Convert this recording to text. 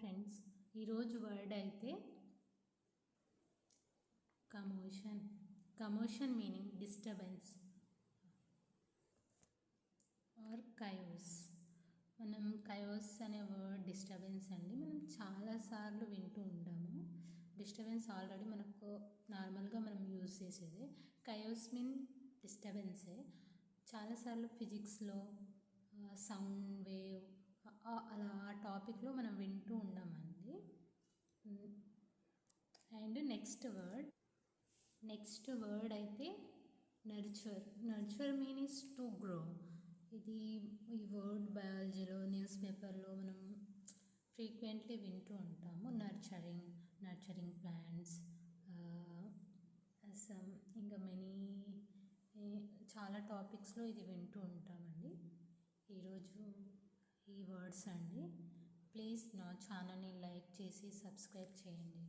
Friends, ఈరోజు word అయితే commotion. Commotion meaning disturbance or chaos. మనం కయోస్ అనే వర్డ్ డిస్టర్బెన్స్ అండి మనం చాలాసార్లు వింటూ ఉంటాము. డిస్టర్బెన్స్ ఆల్రెడీ మనకు నార్మల్గా మనం యూజ్ చేసేదే. కయోస్ మీన్ డిస్టర్బెన్సే. చాలాసార్లు ఫిజిక్స్లో సౌండ్ వేవ్ అలా ఆ టాపిక్లో మనం వింటూ ఉన్నామండి. అండ్ నెక్స్ట్ వర్డ్ అయితే nurture. Nurture means to grow. ఈ వర్డ్ బయాలజీలో న్యూస్ పేపర్లో మనం ఫ్రీక్వెంట్లీ వింటూ ఉంటాము. నర్చరింగ్ ప్లాంట్స్, ఇంకా చాలా టాపిక్స్లో ఇది వింటూ ఉంటామండి. ఈరోజు ఈ వర్డ్స్ అండి. ప్లీజ్ నా ఛానల్ని లైక్ చేసి సబ్స్క్రైబ్ చేయండి.